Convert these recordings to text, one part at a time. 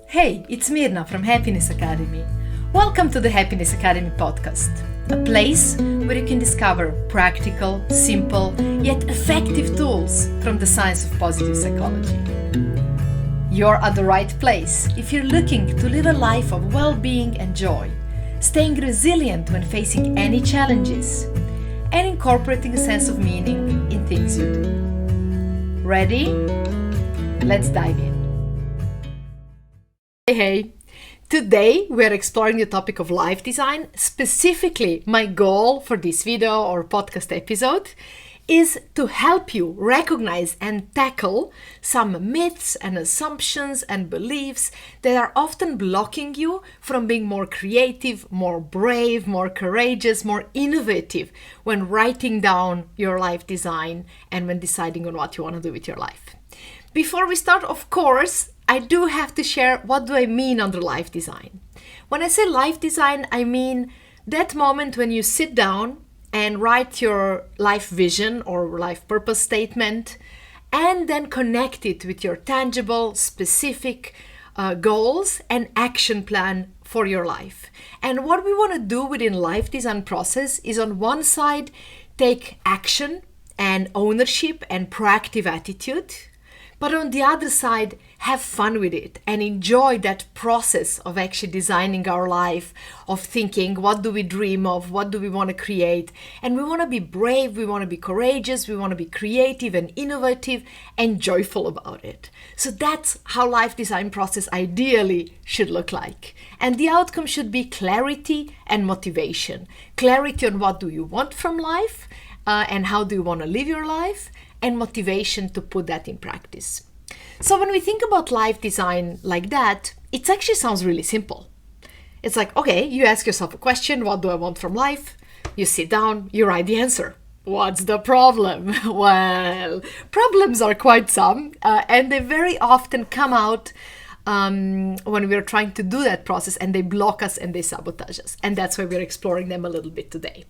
Hey, it's Mirna from Happiness Academy. Welcome to the Happiness Academy podcast, a place where you can discover practical, simple, yet effective tools from the science of positive psychology. You're at the right place if you're looking to live a life of well-being and joy, staying resilient when facing any challenges, and incorporating a sense of meaning in things you do. Ready? Let's dive in. Hey, today we are exploring the topic of life design. Specifically, my goal for this video or podcast episode is to help you recognize and tackle some myths and assumptions and beliefs that are often blocking you from being more creative, more brave, more courageous, more innovative when writing down your life design and when deciding on what you want to do with your life. Before we start, of course, I do have to share what do I mean under life design. When I say life design, I mean that moment when you sit down and write your life vision or life purpose statement and then connect it with your tangible, specific goals and action plan for your life. And what we want to do within life design process is on one side, take action and ownership and proactive attitude. But on the other side, have fun with it and enjoy that process of actually designing our life, of thinking, what do we dream of? What do we want to create? And we want to be brave, we want to be courageous, we want to be creative and innovative and joyful about it. So that's how life design process ideally should look like. And the outcome should be clarity and motivation. Clarity on what do you want from life and how do you want to live your life, and motivation to put that in practice. So when we think about life design like that, it actually sounds really simple. It's like, okay, you ask yourself a question, what do I want from life? You sit down, you write the answer. What's the problem? Well, problems are quite some, and they very often come out when we're trying to do that process, and they block us and they sabotage us. And that's why we're exploring them a little bit today.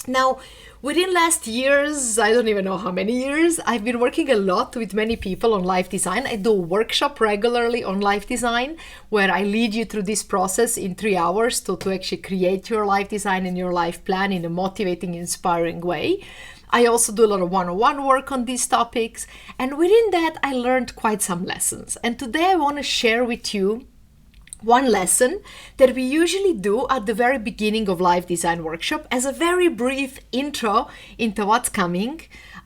Now, within last years, I don't even know how many years, I've been working a lot with many people on life design. I do a workshop regularly on life design where I lead you through this process in 3 hours to actually create your life design and your life plan in a motivating, inspiring way. I also do a lot of one-on-one work on these topics. And within that, I learned quite some lessons. And today I want to share with you one lesson that we usually do at the very beginning of life design workshop as a very brief intro into what's coming,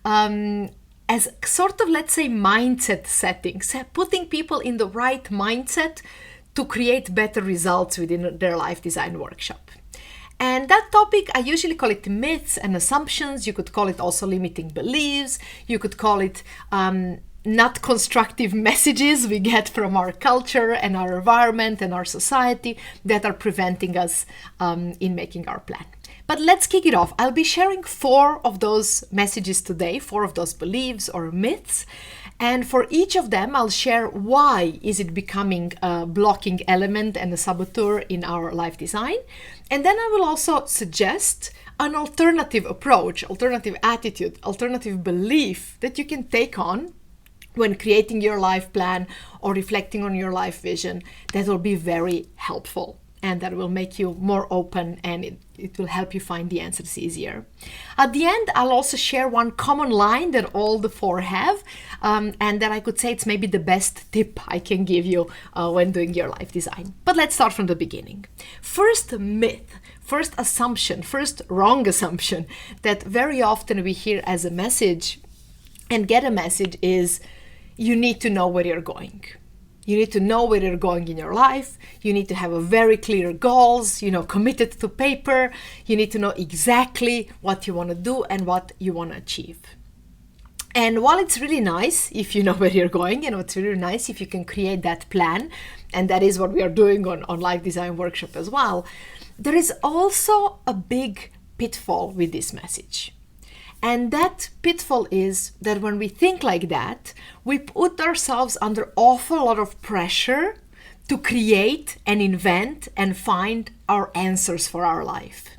as sort of, let's say, mindset settings, putting people in the right mindset to create better results within their life design workshop. And that topic, I usually call it myths and assumptions. You could call it also limiting beliefs. You could call it not constructive messages we get from our culture and our environment and our society that are preventing us in making our plan. But let's kick it off. I'll be sharing 4 of those messages today, 4 of those beliefs or myths. And for each of them, I'll share why is it becoming a blocking element and a saboteur in our life design. And then I will also suggest an alternative approach, alternative attitude, alternative belief that you can take on when creating your life plan or reflecting on your life vision, that will be very helpful and that will make you more open, and it will help you find the answers easier. At the end, I'll also share one common line that all the 4 have, and that I could say it's maybe the best tip I can give you when doing your life design. But let's start from the beginning. First myth, first assumption, first wrong assumption that very often we hear as a message and get a message is, you need to know where you're going. You need to know where you're going in your life. You need to have a very clear goals, committed to paper. You need to know exactly what you want to do and what you want to achieve. And while it's really nice if you know where you're going, it's really nice if you can create that plan, and that is what we are doing on Life Design Workshop as well, there is also a big pitfall with this message. And that pitfall is that when we think like that, we put ourselves under awful lot of pressure to create and invent and find our answers for our life.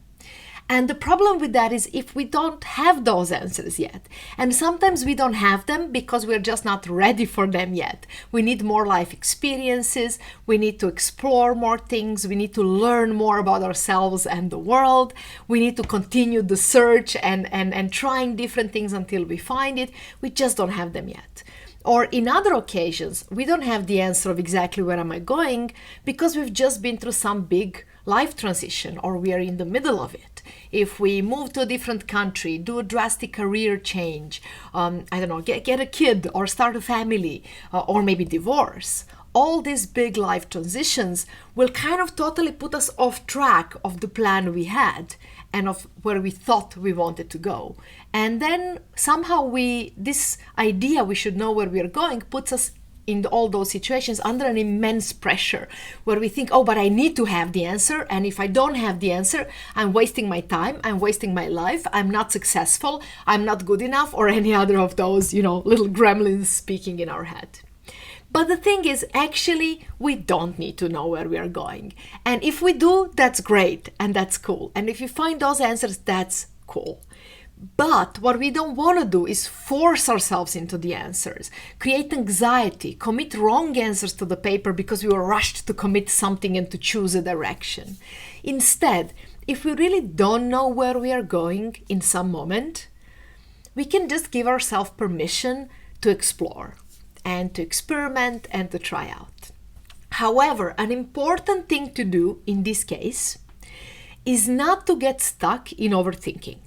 And the problem with that is if we don't have those answers yet, and sometimes we don't have them because we're just not ready for them yet. We need more life experiences, we need to explore more things, we need to learn more about ourselves and the world, we need to continue the search and trying different things until we find it. We just don't have them yet. Or in other occasions, we don't have the answer of exactly where am I going because we've just been through some big life transition or we are in the middle of it. If we move to a different country, do a drastic career change, get a kid or start a family or maybe divorce, all these big life transitions will kind of totally put us off track of the plan we had and of where we thought we wanted to go. And then somehow this idea we should know where we are going puts us in all those situations under an immense pressure where we think, oh, but I need to have the answer. And if I don't have the answer, I'm wasting my time, I'm wasting my life, I'm not successful, I'm not good enough, or any other of those, little gremlins speaking in our head. But the thing is, actually, we don't need to know where we are going. And if we do, that's great and that's cool. And if you find those answers, that's cool. But what we don't want to do is force ourselves into the answers, create anxiety, commit wrong answers to the paper because we were rushed to commit something and to choose a direction. Instead, if we really don't know where we are going in some moment, we can just give ourselves permission to explore and to experiment and to try out. However, an important thing to do in this case is not to get stuck in overthinking.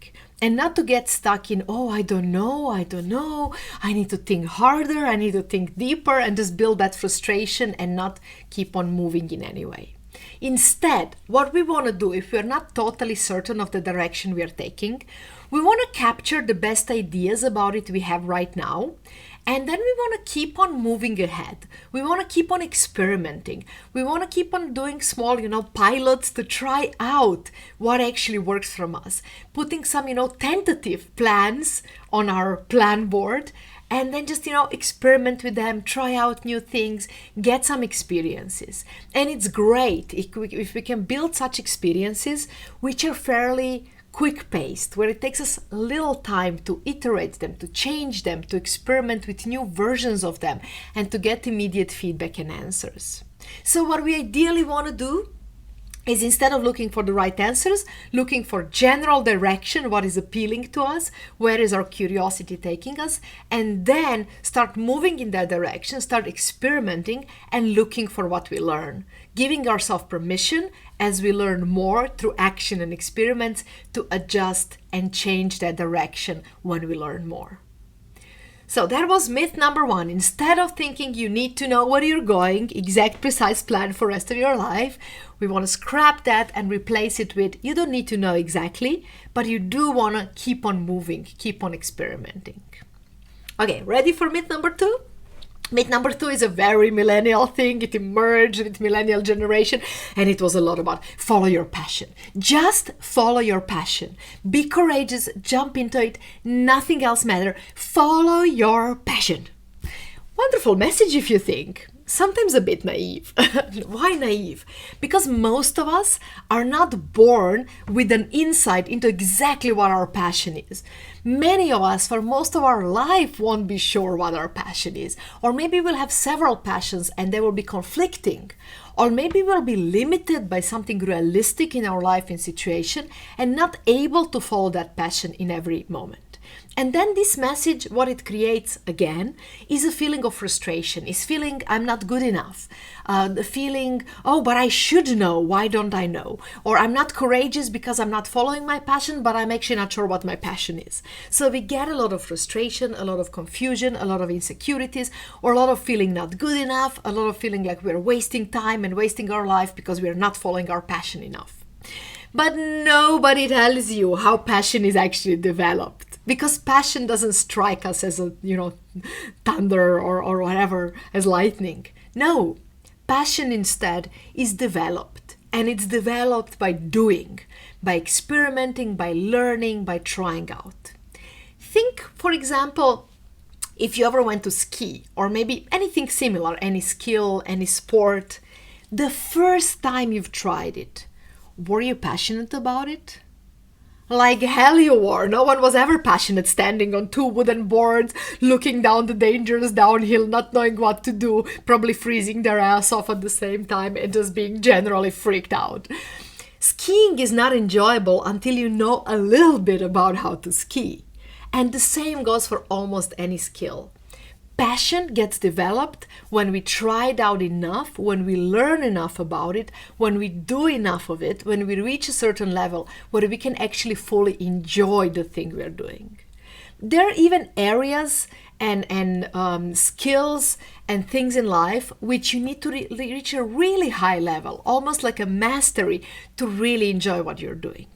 And not to get stuck in, oh, I don't know, I need to think harder, I need to think deeper, and just build that frustration and not keep on moving in any way. Instead, what we want to do, if we're not totally certain of the direction we are taking, we want to capture the best ideas about it we have right now. And then we want to keep on moving ahead. We want to keep on experimenting. We want to keep on doing small, pilots to try out what actually works from us. Putting some, tentative plans on our plan board and then just, experiment with them, try out new things, get some experiences. And it's great if we can build such experiences which are fairly quick-paced, where it takes us little time to iterate them, to change them, to experiment with new versions of them, and to get immediate feedback and answers. So what we ideally want to do is, instead of looking for the right answers, looking for general direction, what is appealing to us, where is our curiosity taking us, and then start moving in that direction, start experimenting and looking for what we learn, giving ourselves permission as we learn more through action and experiments to adjust and change that direction when we learn more. So that was myth number 1. Instead of thinking you need to know where you're going, exact precise plan for the rest of your life, we want to scrap that and replace it with, you don't need to know exactly, but you do want to keep on moving, keep on experimenting. Okay, ready for myth number 2? Myth number 2 is a very millennial thing. It emerged with millennial generation, and it was a lot about follow your passion. Just follow your passion. Be courageous, jump into it. Nothing else matters. Follow your passion. Wonderful message if you think. Sometimes a bit naive. Why naive? Because most of us are not born with an insight into exactly what our passion is. Many of us, for most of our life, won't be sure what our passion is. Or maybe we'll have several passions and they will be conflicting. Or maybe we'll be limited by something realistic in our life and situation and not able to follow that passion in every moment. And then this message, what it creates again, is a feeling of frustration, is feeling I'm not good enough, the feeling, oh, but I should know, why don't I know? Or I'm not courageous because I'm not following my passion, but I'm actually not sure what my passion is. So we get a lot of frustration, a lot of confusion, a lot of insecurities, or a lot of feeling not good enough, a lot of feeling like we're wasting time and wasting our life because we're not following our passion enough. But nobody tells you how passion is actually developed. Because passion doesn't strike us as a, thunder or whatever, as lightning. No, passion instead is developed. And it's developed by doing, by experimenting, by learning, by trying out. Think, for example, if you ever went to ski, or maybe anything similar, any skill, any sport, the first time you've tried it, were you passionate about it? Like hell you were. No one was ever passionate standing on two wooden boards, looking down the dangerous downhill, not knowing what to do, probably freezing their ass off at the same time and just being generally freaked out. Skiing is not enjoyable until you know a little bit about how to ski. And the same goes for almost any skill. Passion gets developed when we try it out enough, when we learn enough about it, when we do enough of it, when we reach a certain level where we can actually fully enjoy the thing we're doing. There are even areas and skills and things in life which you need to reach a really high level, almost like a mastery, to really enjoy what you're doing.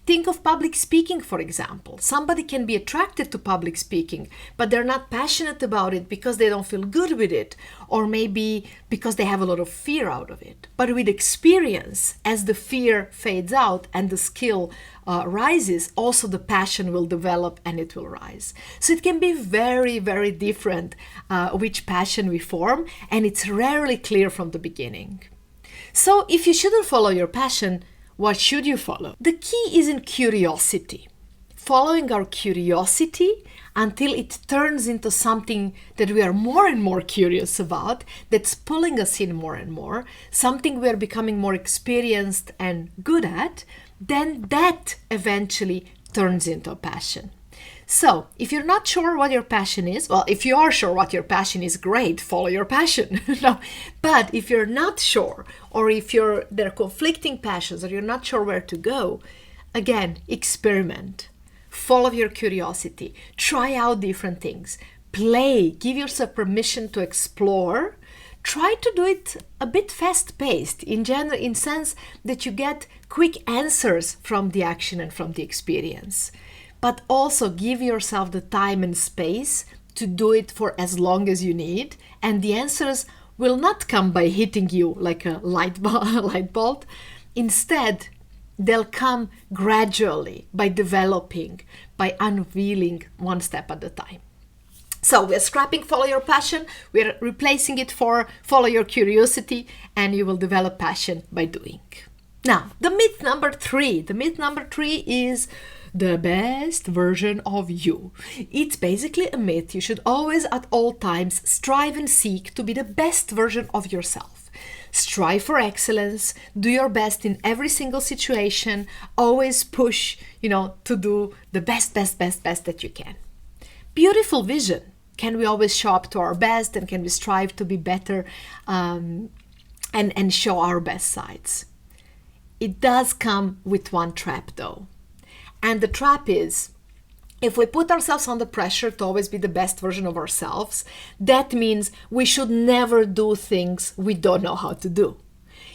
Think of public speaking, for example. Somebody can be attracted to public speaking, but they're not passionate about it because they don't feel good with it, or maybe because they have a lot of fear out of it. But with experience, as the fear fades out and the skill rises, also the passion will develop and it will rise. So it can be very, very different which passion we form, and it's rarely clear from the beginning. So if you shouldn't follow your passion, what should you follow? The key is in curiosity. Following our curiosity until it turns into something that we are more and more curious about, that's pulling us in more and more, something we are becoming more experienced and good at, then that eventually turns into a passion. So, if you're not sure what your passion is, well, if you are sure what your passion is, great, follow your passion. No, but if you're not sure, or if there are conflicting passions, or you're not sure where to go, again, experiment. Follow your curiosity. Try out different things. Play. Give yourself permission to explore. Try to do it a bit fast-paced, in sense that you get quick answers from the action and from the experience. But also give yourself the time and space to do it for as long as you need. And the answers will not come by hitting you like a light bulb. Instead, they'll come gradually by developing, by unveiling one step at a time. So we're scrapping follow your passion, we're replacing it for follow your curiosity, and you will develop passion by doing. Now, the myth number 3. The myth number 3 is the best version of you. It's basically a myth. You should always, at all times, strive and seek to be the best version of yourself. Strive for excellence, do your best in every single situation, always push, to do the best that you can. Beautiful vision. Can we always show up to our best, and can we strive to be better and show our best sides? It does come with one trap though. And the trap is, if we put ourselves under pressure to always be the best version of ourselves, that means we should never do things we don't know how to do.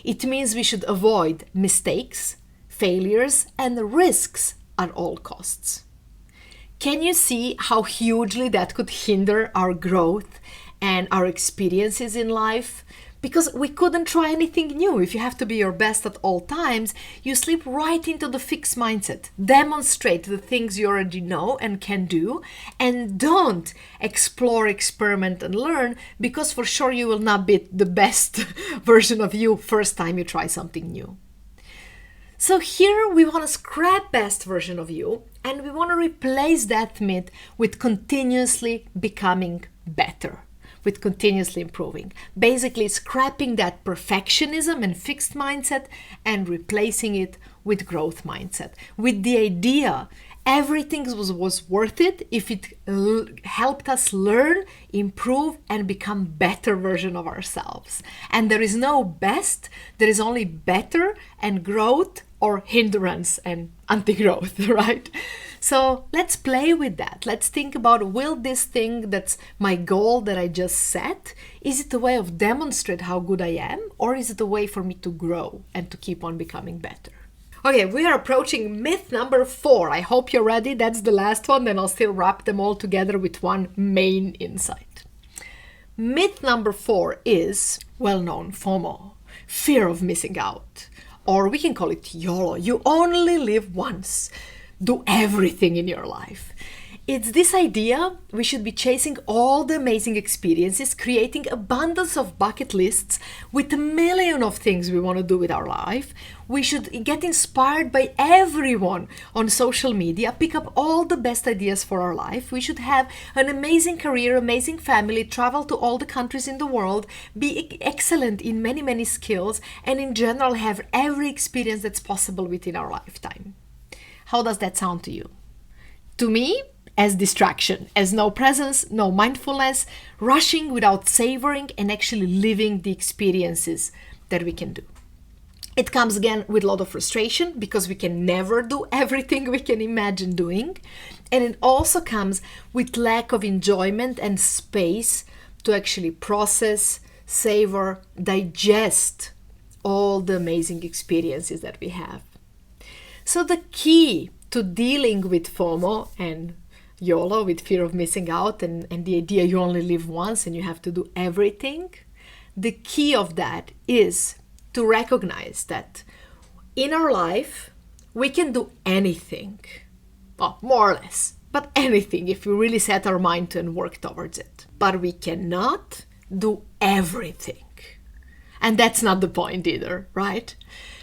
It means we should avoid mistakes, failures, and risks at all costs. Can you see how hugely that could hinder our growth and our experiences in life? Because we couldn't try anything new. If you have to be your best at all times, you slip right into the fixed mindset. Demonstrate the things you already know and can do, and don't explore, experiment, and learn, because for sure you will not be the best version of you first time you try something new. So here we want to scrap best version of you, and we want to replace that myth with continuously becoming better, with continuously improving. Basically scrapping that perfectionism and fixed mindset and replacing it with growth mindset, with the idea everything was worth it if it helped us learn, improve, and become better version of ourselves. And there is no best, there is only better and growth, or hindrance and anti-growth, right? So let's play with that. Let's think about, will this thing that's my goal that I just set, is it a way of demonstrate how good I am, or is it a way for me to grow and to keep on becoming better? Okay, we are approaching myth number 4. I hope you're ready. That's the last one, then I'll still wrap them all together with one main insight. Myth number 4 is well-known FOMO, fear of missing out. Or we can call it YOLO. You only live once. Do everything in your life. It's this idea we should be chasing all the amazing experiences, creating abundance of bucket lists with a million of things we want to do with our life. We should get inspired by everyone on social media, pick up all the best ideas for our life. We should have an amazing career, amazing family, travel to all the countries in the world, be excellent in many, many skills, and in general have every experience that's possible within our lifetime. How does that sound to you? To me, as distraction, as no presence, no mindfulness, rushing without savoring and actually living the experiences that we can do. It comes again with a lot of frustration because we can never do everything we can imagine doing. And it also comes with lack of enjoyment and space to actually process, savor, digest all the amazing experiences that we have. So the key to dealing with FOMO and YOLO, with fear of missing out, and the idea you only live once and you have to do everything, the key of that is to recognize that in our life we can do anything, well, more or less, but anything if we really set our mind to and work towards it. But we cannot do everything. And that's not the point either, right?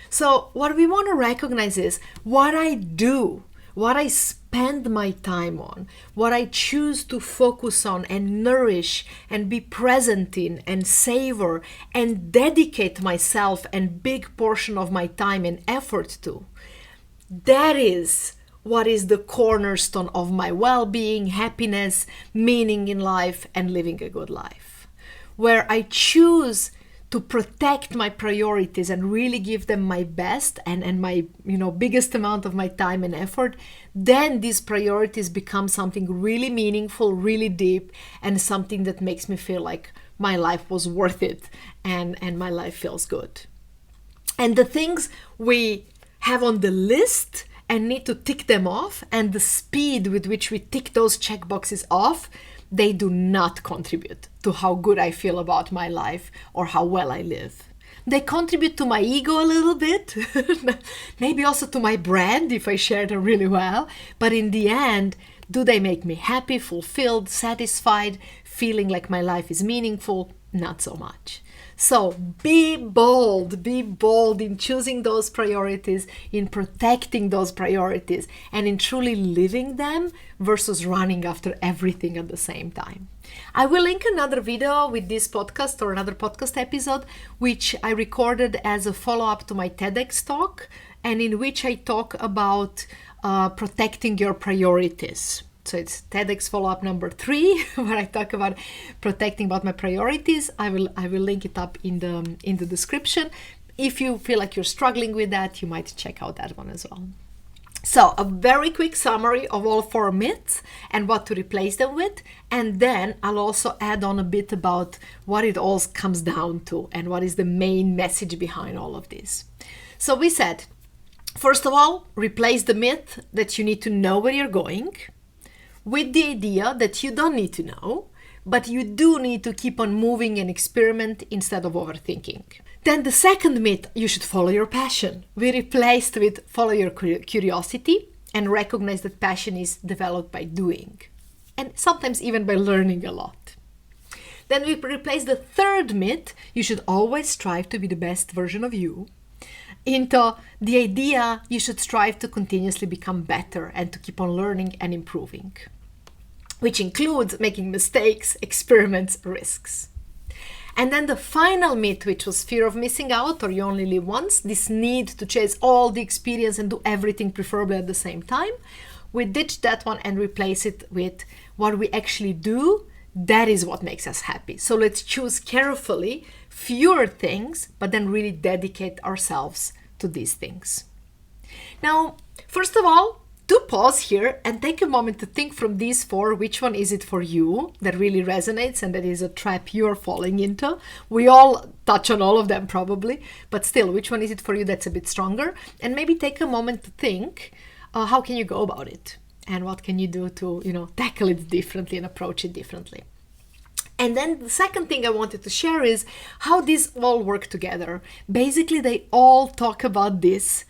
So what we want to recognize is what I do, what I spend my time on, what I choose to focus on and nourish and be present in and savor and dedicate myself and big portion of my time and effort to. That is what is the cornerstone of my well-being, happiness, meaning in life, and living a good life. Where I choose to protect my priorities and really give them my best and my biggest amount of my time and effort, then these priorities become something really meaningful, really deep, and something that makes me feel like my life was worth it and my life feels good. And the things we have on the list and need to tick them off, and the speed with which we tick those checkboxes off, they do not contribute to how good I feel about my life or how well I live. They contribute to my ego a little bit, maybe also to my brand if I share them really well. But in the end, do they make me happy, fulfilled, satisfied, feeling like my life is meaningful? Not so much. So be bold in choosing those priorities, in protecting those priorities, and in truly living them versus running after everything at the same time. I will link another video with this podcast or another podcast episode, which I recorded as a follow-up to my TEDx talk, and in which I talk about protecting your priorities. So it's TEDx follow-up number 3, where I talk about protecting about my priorities. I will link it up in the description. If you feel like you're struggling with that, you might check out that one as well. So a very quick summary of all 4 myths and what to replace them with. And then I'll also add on a bit about what it all comes down to and what is the main message behind all of this. So we said, first of all, replace the myth that you need to know where you're going with the idea that you don't need to know, but you do need to keep on moving and experiment instead of overthinking. Then the second myth, you should follow your passion. We replaced with follow your curiosity and recognize that passion is developed by doing, and sometimes even by learning a lot. Then we replaced the third myth, you should always strive to be the best version of you, into the idea you should strive to continuously become better and to keep on learning and improving, which includes making mistakes, experiments, risks. And then the final myth, which was fear of missing out or you only live once, this need to chase all the experience and do everything preferably at the same time. We ditched that one and replace it with what we actually do. That is what makes us happy. So let's choose carefully fewer things, but then really dedicate ourselves to these things. Now, first of all, do pause here and take a moment to think from these 4, which one is it for you that really resonates and that is a trap you're falling into. We all touch on all of them probably, but still, which one is it for you that's a bit stronger? And maybe take a moment to think, how can you go about it? And what can you do to, tackle it differently and approach it differently? And then the second thing I wanted to share is how these all work together. Basically, they all talk about this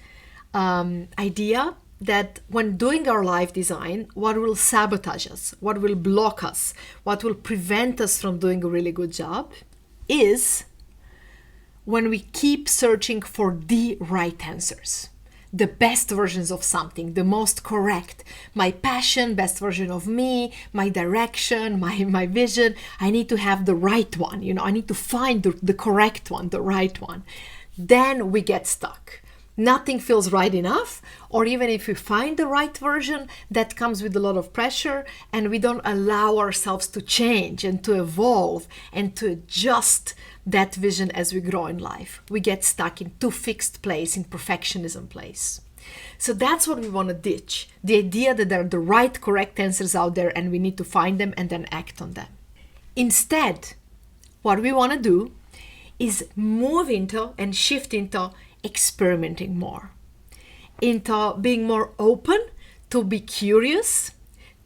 idea that when doing our life design, what will sabotage us, what will block us, what will prevent us from doing a really good job is when we keep searching for the right answers, the best versions of something, the most correct, my passion, best version of me, my direction, my vision. I need to have the right one, I need to find the correct one, the right one. Then we get stuck. Nothing feels right enough, or even if we find the right version, that comes with a lot of pressure, and we don't allow ourselves to change and to evolve and to adjust that vision as we grow in life. We get stuck in too fixed place, in perfectionism place. So that's what we want to ditch, the idea that there are the right, correct answers out there and we need to find them and then act on them. Instead, what we want to do is move into and shift into experimenting more, into being more open, to be curious,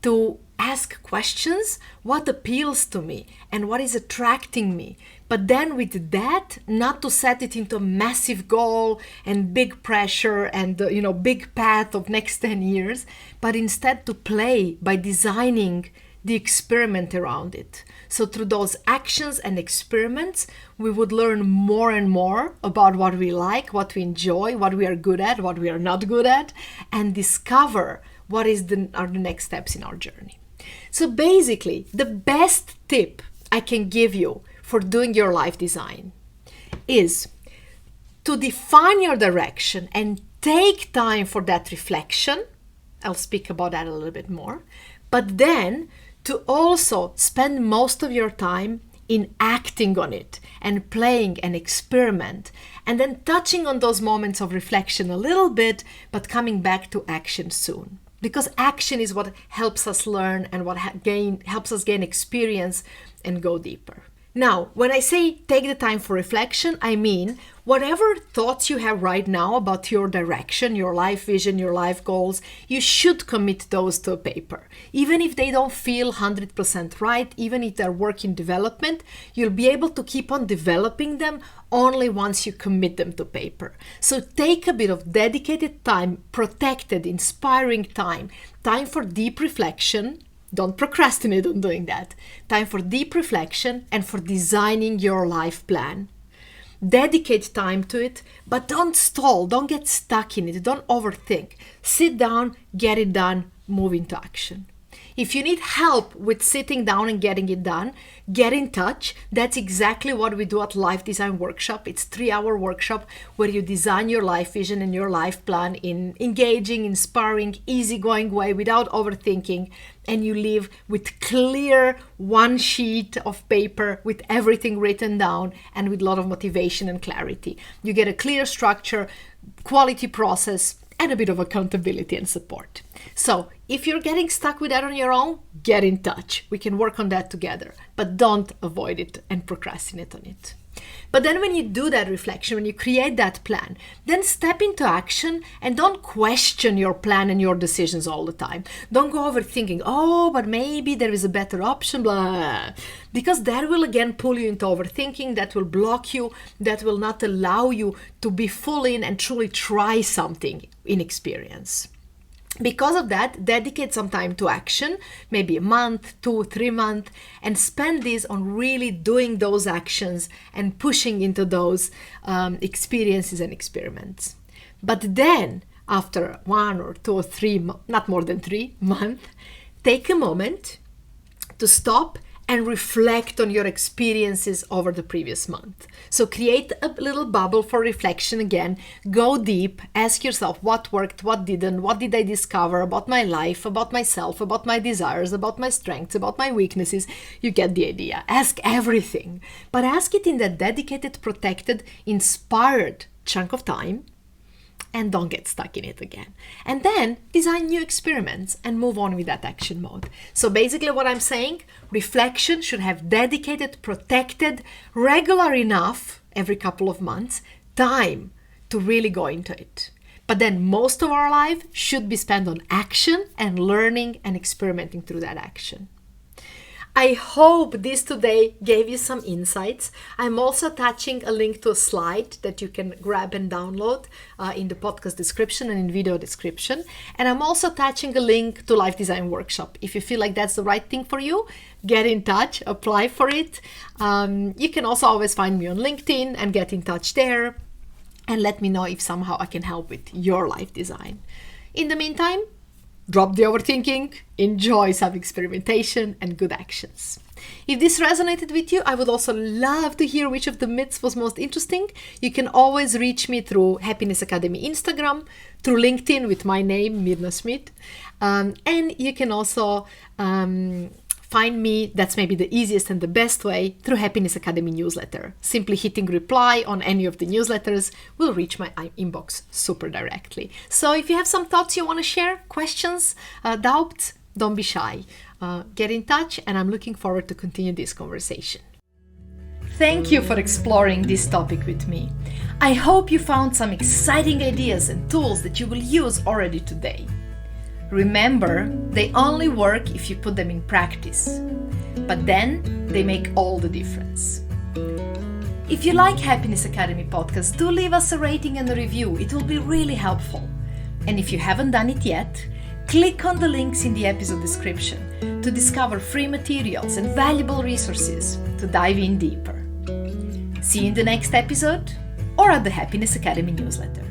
to ask questions, what appeals to me and what is attracting me. But then with that, not to set it into a massive goal and big pressure and big path of next 10 years, but instead to play by designing the experiment around it. So through those actions and experiments, we would learn more and more about what we like, what we enjoy, what we are good at, what we are not good at, and discover what are the next steps in our journey. So basically, the best tip I can give you for doing your life design is to define your direction and take time for that reflection. I'll speak about that a little bit more. But then to also spend most of your time in acting on it and playing and experiment, and then touching on those moments of reflection a little bit, but coming back to action soon. Because action is what helps us learn and what helps us gain experience and go deeper. Now, when I say take the time for reflection, I mean whatever thoughts you have right now about your direction, your life vision, your life goals, you should commit those to a paper. Even if they don't feel 100% right, even if they're work in development, you'll be able to keep on developing them only once you commit them to paper. So take a bit of dedicated time, protected, inspiring time for deep reflection. Don't procrastinate on doing that. Time for deep reflection and for designing your life plan. Dedicate time to it, but don't stall. Don't get stuck in it. Don't overthink. Sit down, get it done, move into action. If you need help with sitting down and getting it done, get in touch. That's exactly what we do at Life Design Workshop. It's a 3-hour workshop where you design your life vision and your life plan in engaging, inspiring, easygoing way without overthinking. And you leave with clear one sheet of paper with everything written down and with a lot of motivation and clarity. You get a clear structure, quality process, and a bit of accountability and support. So if you're getting stuck with that on your own, get in touch. We can work on that together, but don't avoid it and procrastinate on it. But then when you do that reflection, when you create that plan, then step into action and don't question your plan and your decisions all the time. Don't go overthinking, but maybe there is a better option, blah, because that will again pull you into overthinking, that will block you, that will not allow you to be full in and truly try something in experience. Because of that, dedicate some time to action, maybe a month, 2, 3 months, and spend this on really doing those actions and pushing into those experiences and experiments. But then, after 1 or 2 or 3, not more than 3 months, take a moment to stop and reflect on your experiences over the previous month. So create a little bubble for reflection again. Go deep, ask yourself what worked, what didn't, what did I discover about my life, about myself, about my desires, about my strengths, about my weaknesses. You get the idea. Ask everything, but ask it in that dedicated, protected, inspired chunk of time, and don't get stuck in it again. And then design new experiments and move on with that action mode. So basically what I'm saying, reflection should have dedicated, protected, regular enough, every couple of months, time to really go into it. But then most of our life should be spent on action and learning and experimenting through that action. I hope this today gave you some insights. I'm also attaching a link to a slide that you can grab and download in the podcast description and in video description. And I'm also attaching a link to Life Design Workshop. If you feel like that's the right thing for you, get in touch, apply for it. You can also always find me on LinkedIn and get in touch there. And let me know if somehow I can help with your life design. In the meantime, drop the overthinking, enjoy some experimentation and good actions. If this resonated with you, I would also love to hear which of the myths was most interesting. You can always reach me through Happiness Academy Instagram, through LinkedIn with my name, Mirna Smith. And you can also find me, that's maybe the easiest and the best way, through Happiness Academy newsletter. Simply hitting reply on any of the newsletters will reach my inbox super directly. So if you have some thoughts you want to share, questions, doubts, don't be shy. Get in touch, and I'm looking forward to continue this conversation. Thank you for exploring this topic with me. I hope you found some exciting ideas and tools that you will use already today. Remember, they only work if you put them in practice, but then they make all the difference. If you like Happiness Academy podcast, do leave us a rating and a review. It will be really helpful. And if you haven't done it yet, click on the links in the episode description to discover free materials and valuable resources to dive in deeper. See you in the next episode or at the Happiness Academy newsletter.